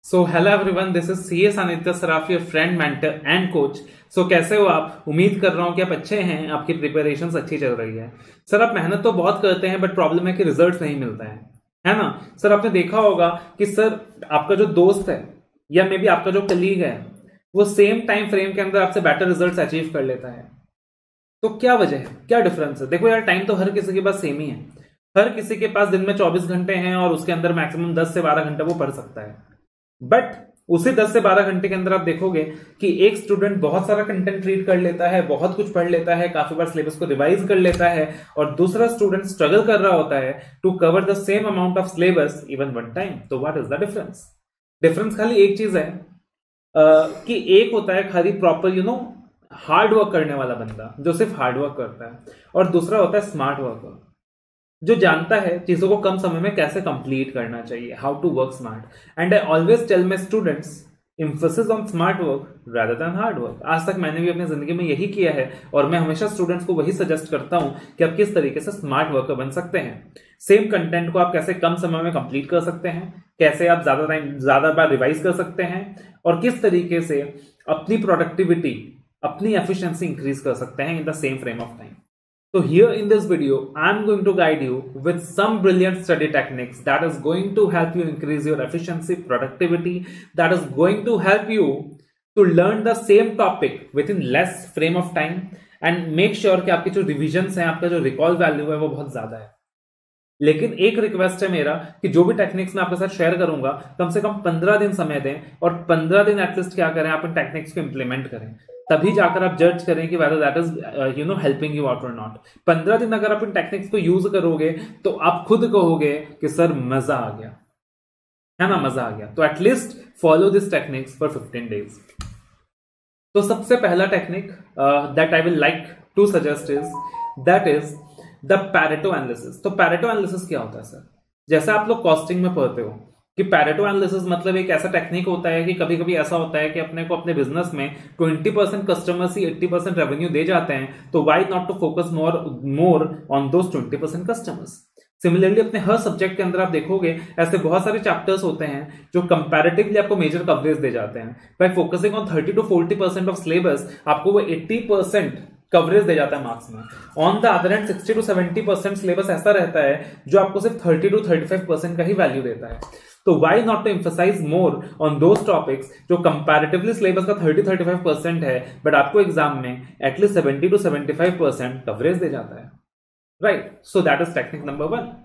So hello everyone, this is CS एस Anitya Saraf, your friend, mentor and coach. So कैसे हो आप? उम्मीद कर रहा हूं कि आप अच्छे हैं, आपकी प्रिपरेशंस अच्छी चल रही है। सर, आप मेहनत तो बहुत करते हैं, बट प्रॉब्लम है कि रिजल्ट्स नहीं मिलता है ना? सर, आपने देखा होगा कि सर आपका जो दोस्त है या मे बी आपका जो कलीग है, वो सेम टाइम फ्रेम के अंदर आपसे बेटर रिजल्ट्स अचीव कर लेता है। तो क्या वजह है, क्या डिफरेंस है? देखो यार, टाइम तो हर किसी के पास सेम ही है। हर किसी के पास दिन में 24 घंटे हैं और उसके अंदर मैक्सिमम 10 से 12 घंटे वो पढ़ सकता है। बट उसी 10 से 12 घंटे के अंदर आप देखोगे कि एक स्टूडेंट बहुत सारा कंटेंट रीड कर लेता है, बहुत कुछ पढ़ लेता है, काफी बार सिलेबस को रिवाइज कर लेता है, और दूसरा स्टूडेंट स्ट्रगल कर रहा होता है to cover the same amount of syllabus even one time. तो what is the difference? Difference खाली एक चीज है, कि एक होता है खाली प्रॉपर हार्ड वर्क करने वाला बंदा जो सिर्फ हार्ड वर्क करता है, और दूसरा होता है स्मार्ट वर्कर जो जानता है चीजों को कम समय में कैसे कंप्लीट करना चाहिए, how to work smart. And I always tell my students, emphasis on smart work rather than hard work. आज तक मैंने भी अपनी जिंदगी में यही किया है, और मैं हमेशा स्टूडेंट्स को वही सजेस्ट करता हूं कि आप किस तरीके से स्मार्ट वर्कर बन सकते हैं। सेम कंटेंट को आप कैसे कम समय में कंप्लीट कर सकते हैं, कैसे आप ज्यादा बार रिवाइज कर सकते हैं, और किस तरीके से अपनी प्रोडक्टिविटी, अपनी एफिशिएंसी इंक्रीज कर सकते हैं in the same frame of time. So here in this video, I'm going to guide you with some brilliant study techniques that is going to help you increase your efficiency, productivity, that is going to help you to learn the same topic within less frame of time and make sure कि आपकी जो revisions हैं, आपका जो recall value है वो बहुत ज्यादा है। लेकिन एक रिक्वेस्ट है मेरा कि जो भी टेक्निक्स मैं आपके साथ शेयर करूंगा, कम से कम 15 दिन समय दें, और 15 दिन एटलीस्ट क्या करें, आप इन टेक्निक्स को इंप्लीमेंट करें। तभी जाकर आप जज करें कि whether that is helping you out और नॉट। 15 दिन अगर आप इन टेक्निक्स को यूज करोगे तो आप खुद कहोगे कि सर मजा आ गया, है ना, मजा आ गया। तो at least follow this techniques for 15 days. तो सबसे पहला technique that I will like to suggest that is the Pareto analysis. तो पैरेटो एनालिसिस क्या होता है सर? जैसे आप लोग कॉस्टिंग में पढ़ते हो कि पैरेटो एनालिसिस मतलब एक ऐसा टेक्निक होता है कि कभी कभी ऐसा होता है कि अपने को अपने बिजनेस में 20% कस्टमर्स ही 80% रेवेन्यू दे जाते हैं, तो why not to focus more on those 20% customers. Similarly अपने हर सब्जेक्ट के अंदर आप देखोगे ऐसे बहुत सारे चैप्टर्स होते हैं जो कंपैरेटिवली आपको मेजर कवरेज दे जाते हैं। Bye focusing on 30 to 40% of syllabus आपको वो 80% कवरेज दे जाता है मार्क्स में। On the other and 60 to 70% syllabus ऐसा रहता है जो आपको सिर्फ 30 to 35% का ही वैल्यू देता है। तो why not to emphasize more on those topics जो कंपैरेटिवली सिलेबस का 30-35% है, बट आपको एग्जाम में एटलीस्ट 70 to 75% कवरेज दे जाता है, right? So that is technique number 1।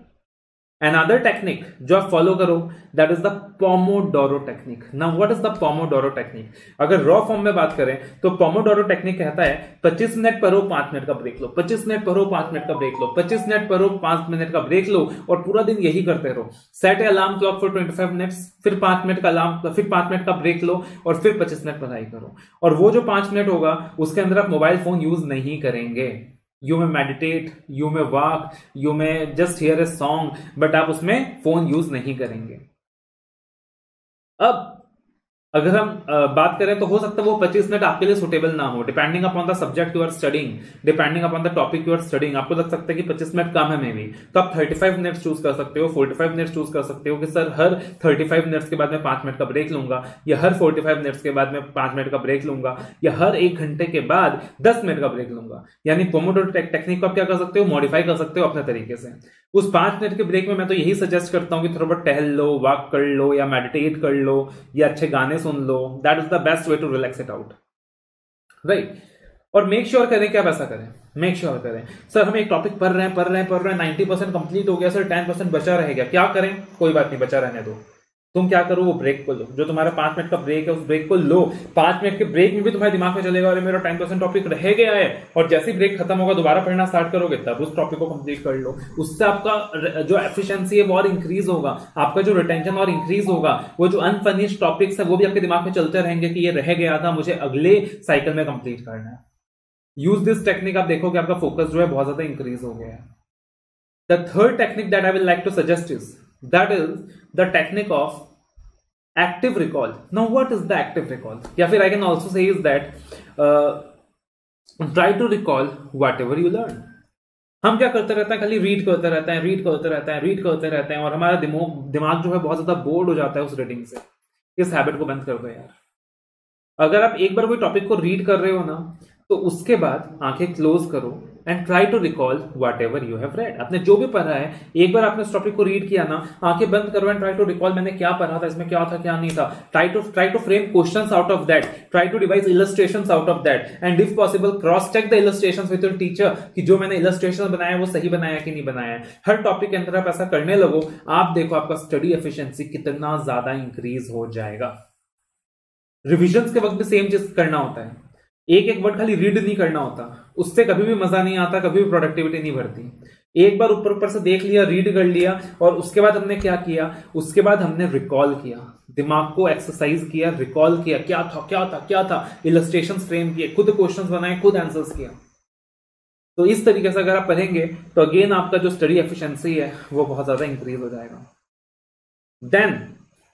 Another technique जो आप फॉलो करो, that is the Pomodoro technique. Now what is the Pomodoro technique? अगर रॉ फॉर्म में बात करें तो पोमोडोरो टेक्निक कहता है 25 मिनट पढ़ो, 5 मिनट का ब्रेक लो, 25 मिनट पढ़ो, 5 मिनट का ब्रेक लो, 25 मिनट पढ़ो, 5 मिनट का ब्रेक लो, और पूरा दिन यही करते रहो। Set A alarm clock for 25 minutes, फिर 5 मिनट का अलार्म, फिर 5 मिनट का ब्रेक लो, और फिर 25 मिनट पढ़ाई करो। और वो जो 5 मिनट होगा उसके अंदर आप मोबाइल फोन यूज नहीं करेंगे। यू में मेडिटेट, यू में वॉक, यू में just here a song, but आप उसमें फोन यूज नहीं करेंगे। अब अगर हम बात करें तो हो सकता है वो 25 मिनट आपके लिए सुटेबल ना हो, depending upon the subject you are studying, depending upon the topic you are studying. आपको लग सकता है कि 25 मिनट कम है मे बी, तो आप 35 मिनट्स चूज कर सकते हो, 45 मिनट्स चूज कर सकते हो कि सर हर 35 मिनट्स के बाद में 5 मिनट का ब्रेक लूंगा, या हर 45 मिनट्स के बाद में 5 मिनट का ब्रेक लूंगा, या हर 1 घंटे के बाद 10 मिनट का ब्रेक लूंगा। यानी पोमोडोरो टेक्निक को आप क्या कर सकते हो, मॉडिफाई कर सकते हो अपने तरीके से। उस 5 मिनट के ब्रेक में मैं तो यही सजेस्ट करता हूं कि थोड़ा बहुत टहल लो, वॉक कर लो, या मेडिटेट कर लो, या अच्छे गाने सुन लो। That is the best way to relax it out, right? और मेक श्योर करें कि आप ऐसा करें, मेक श्योर करें सर हम एक टॉपिक पढ़ रहे हैं 90% कंप्लीट हो गया सर, 10% बचा रहेगा, क्या करें? कोई बात नहीं, बचा रहने दो। तुम क्या करो, वो ब्रेक को लो, जो तुम्हारा 5 मिनट का ब्रेक है उस ब्रेक को लो। 5 मिनट के ब्रेक में भी तुम्हारे दिमाग में चलेगा अरे मेरा 10% टॉपिक रह गया है, और जैसे ही ब्रेक खत्म होगा दोबारा पढ़ना स्टार्ट करोगे, तब उस टॉपिक को कंप्लीट कर लो। उससे आपका जो एफिशिएंसी है वो और इंक्रीज होगा, आपका जो रिटेंशन और इंक्रीज होगा, वो जो अनफिनिश्ड टॉपिक्स है वो भी आपके दिमाग में चलते रहेंगे कि ये रह गया था, मुझे अगले साइकिल में कंप्लीट करना है। यूज दिस टेक्निक, आप देखोगे आपका फोकस जो है बहुत ज्यादा इंक्रीज हो गया है। The third technique that I will like to suggest is that is the technique of active recall. Now what is the active recall? या फिर I can also say is that try to recall whatever you learn. हम क्या करते रहते हैं, खाली read करते रहते हैं, और हमारा दिमाग जो है बहुत ज्यादा बोर्ड हो जाता है उस रीडिंग से। इस हैबिट को बंद कर दो यार। अगर आप एक बार कोई टॉपिक को रीड कर रहे हो ना, तो उसके बाद आंखें क्लोज करो and try to recall whatever you have read. आपने जो भी पढ़ा है, एक बार आपने उस टॉपिक को रीड किया ना, आंखें बंद करो एंड ट्राई टू रिकॉल मैंने क्या पढ़ा था, इसमें क्या था क्या नहीं था। Try to frame questions out of that, try to devise illustrations out of that, and if possible cross check the illustrations with your teacher कि जो मैंने इलस्ट्रेशन बनाया वो सही बनाया कि नहीं बनाया है। हर टॉपिक के अंदर आप ऐसा करने लगो, आप देखो आपका स्टडी एफिशिएंसी कितना ज्यादा इंक्रीज हो जाएगा। रिविजन्स के वक्त भी सेम चीज करना होता है, एक एक वर्ड खाली रीड नहीं करना होता, उससे कभी भी मजा नहीं आता, कभी भी प्रोडक्टिविटी नहीं बढ़ती। एक बार ऊपर ऊपर से देख लिया, रीड कर लिया, और उसके बाद हमने क्या किया, उसके बाद हमने रिकॉल किया, दिमाग को एक्सरसाइज किया, रिकॉल किया, क्या था क्या था क्या था, इलस्ट्रेशन फ्रेम किए, खुद क्वेश्चंस बनाए, खुद आंसर्स किया। तो इस तरीके से अगर आप पढ़ेंगे तो अगेन आपका जो स्टडी एफिशिएंसी है वो बहुत ज्यादा इंक्रीज हो जाएगा। Then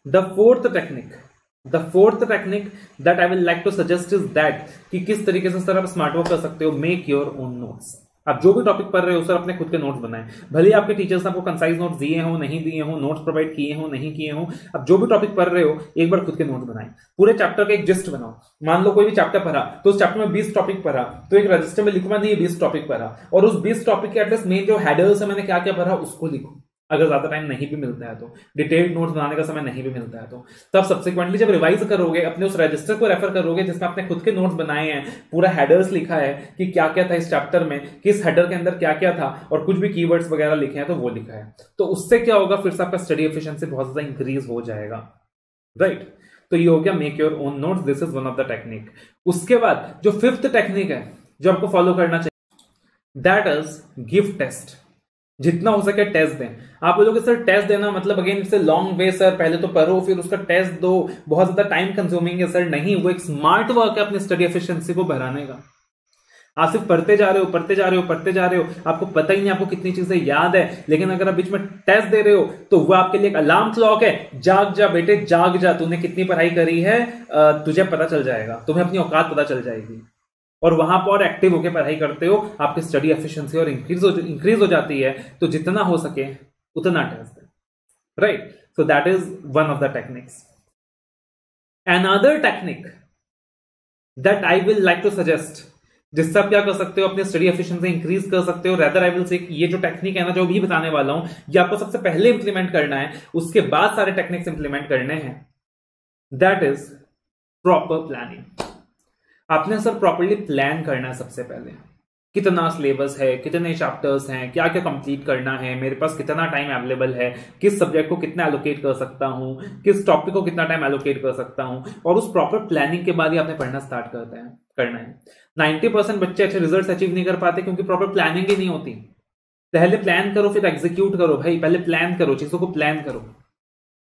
the fourth technique that I will like to suggest is that कि किस तरीके से सर आप स्मार्ट वर्क कर सकते हो। Make your own notes. आप जो भी टॉपिक पढ़ रहे हो सर अपने खुद के नोट्स बनाएं। भले ही आपके टीचर्स ने आपको कंसाइज नोट्स दिए हो, नहीं दिए हो, नोट्स प्रोवाइड किए हो, नहीं किए हो, आप जो भी टॉपिक पढ़ रहे हो एक बार खुद के नोट्स बनाएं। पूरे चैप्टर का एक जिस्ट बनाओ। मान लो कोई भी चैप्टर पढ़ा तो उस चैप्टर में 20 टॉपिक पढ़ा, तो एक रजिस्टर में लिखो नहीं 20 टॉपिक पढ़ा, और उस 20 टॉपिक के एटलीस्ट मेन जो हेडर्स है मैंने क्या क्या पढ़ा उसको लिखो। अगर ज्यादा टाइम नहीं भी मिलता है तो, डिटेल्ड नोट्स बनाने का समय नहीं भी मिलता है तो, तब सब्सिक्वेंटली जब रिवाइज करोगे अपने उस रजिस्टर को रेफर करोगे जिसमें आपने खुद के नोट्स बनाए हैं, पूरा हेडर्स लिखा है कि क्या क्या था इस चैप्टर में, किस हेडर के अंदर क्या क्या था, और कुछ भी कीवर्ड्स वगैरह लिखे हैं तो वो लिखा है, तो उससे क्या होगा, फिर से आपका स्टडी एफिशिएंसी बहुत ज्यादा इंक्रीज हो जाएगा। राइट, तो ये हो गया make your own notes, this is one of the technique. उसके बाद जो फिफ्थ टेक्निक है जो आपको फॉलो करना चाहिए, दैट इज गिव टेस्ट। जितना हो सके टेस्ट दें। आप बोलोगे सर टेस्ट देना मतलब again it's a long way sir, पहले तो पढ़ो फिर उसका टेस्ट दो, बहुत ज्यादा टाइम कंज्यूमिंग है सर। नहीं, वो एक स्मार्ट वर्क है अपनी स्टडी एफिशिएंसी को बढ़ाने का। आप सिर्फ पढ़ते जा रहे हो, आपको पता ही नहीं आपको कितनी चीजें याद है, लेकिन अगर आप बीच में टेस्ट दे रहे हो तो वो आपके लिए एक अलार्म क्लॉक है, जाग जा बेटे जाग जा, तूने कितनी पढ़ाई करी है तुझे पता चल जाएगा, तुम्हें अपनी औकात पता चल जाएगी, और वहां पर एक्टिव होकर पढ़ाई करते हो, आपकी स्टडी एफिशिएंसी और इंक्रीज हो जाती है। तो जितना हो सके उतना टेस्ट दें। Right, so that is one of the techniques. Another technique that I will like to suggest, जिससे आप क्या कर सकते हो अपनी स्टडी एफिशिएंसी इंक्रीज कर सकते हो, रेदर आई विल से ये जो टेक्निक है ना जो भी बताने वाला हूं, ये आपको सबसे पहले इंप्लीमेंट करना है, उसके बाद सारे टेक्निक्स इंप्लीमेंट करने हैं। That is proper planning. आपने सर प्रॉपर्ली प्लान करना है सबसे पहले, कितना सिलेबस है, कितने चैप्टर्स हैं, क्या क्या कंप्लीट करना है, मेरे पास कितना टाइम अवेलेबल है, किस सब्जेक्ट को कितना एलोकेट कर सकता हूं, किस टॉपिक को कितना टाइम एलोकेट कर सकता हूं, और उस प्रॉपर प्लानिंग के बाद ही आपने पढ़ना स्टार्ट करना है। 90% बच्चे अच्छे रिजल्ट्स अचीव नहीं कर पाते क्योंकि प्रॉपर प्लानिंग ही नहीं होती। पहले प्लान करो फिर एग्जीक्यूट करो भाई, पहले प्लान करो, चीजों को प्लान करो।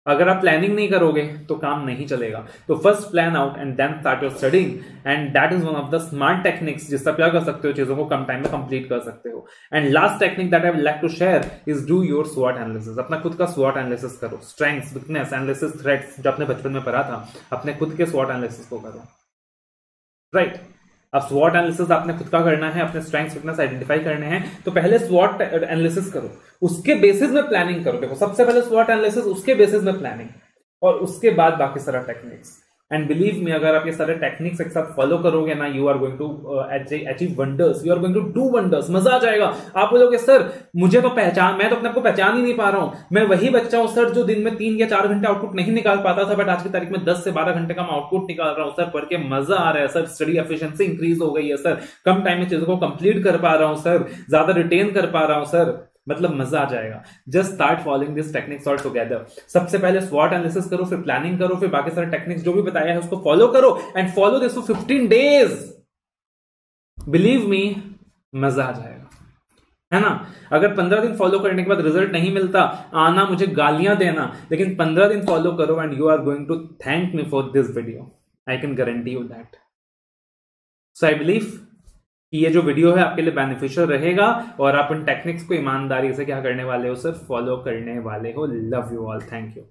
अगर आप प्लानिंग नहीं करोगे तो काम नहीं चलेगा। तो first plan out and then start your studying, and that is one of the smart techniques जिससे आप क्या कर सकते हो, चीजों को कम टाइम में कंप्लीट कर सकते हो। And last technique that I would like to share is do your स्वॉट एनालिसिस। अपना खुद का स्वॉट एनालिसिस करो, स्ट्रेंथ्स, वीकनेस एनालिसिस, थ्रेट्स जो आपने बचपन में पढ़ा था, अपने खुद के स्वॉट एनालिसिस को करो। राइट, अब स्वॉट एनालिसिस आपने खुद का करना है, अपने स्ट्रेंथ्स वीकनेस आइडेंटिफाई करने हैं, तो पहले स्वॉट एनालिसिस करो, उसके बेसिस में प्लानिंग करो। देखो सबसे पहले स्वॉट एनालिसिस, उसके बेसिस में प्लानिंग, और उसके बाद बाकी सारा टेक्निक्स। एंड बिलीव मी, अगर आप ये सारे टेक्निक्स एक साथ फॉलो करोगे ना, you are going to achieve wonders, you are going to do wonders. मजा आ जाएगा। आप बोलोगे सर मुझे तो मैं तो अपने आप को पहचान ही नहीं पा रहा हूं, मैं वही बच्चा हूं सर जो दिन में 3 या 4 घंटे आउटपुट नहीं निकाल पाता था, बट आज की तारीख में 10 से 12 घंटे का मैं आउटपुट निकाल रहा हूं सर, पढ़ के मजा आ रहा है सर, स्टडी एफिशिएंसी इंक्रीज हो गई है सर, कम टाइम में चीजों को कंप्लीट कर पा रहा हूं सर, ज्यादा रिटेन कर पा रहा हूं सर, मतलब मजा आ जाएगा। Just start following this techniques all together. सबसे पहले स्वॉट एनालिसिस करो, फिर प्लानिंग करो, फिर बाकी सारे टेक्निक्स जो भी बताया है उसको फॉलो करो, and follow this for 15 days. Believe me, मजा आ जाएगा, है ना। अगर 15 दिन फॉलो करने के बाद रिजल्ट नहीं मिलता, आना मुझे गालियां देना, लेकिन 15 दिन फॉलो करो and you are going to thank me for this video. I can guarantee you that. So I believe कि ये जो वीडियो है आपके लिए बेनिफिशियल रहेगा, और आप इन टेक्निक्स को ईमानदारी से क्या करने वाले हो सर, फॉलो करने वाले हो। Love you all, thank you.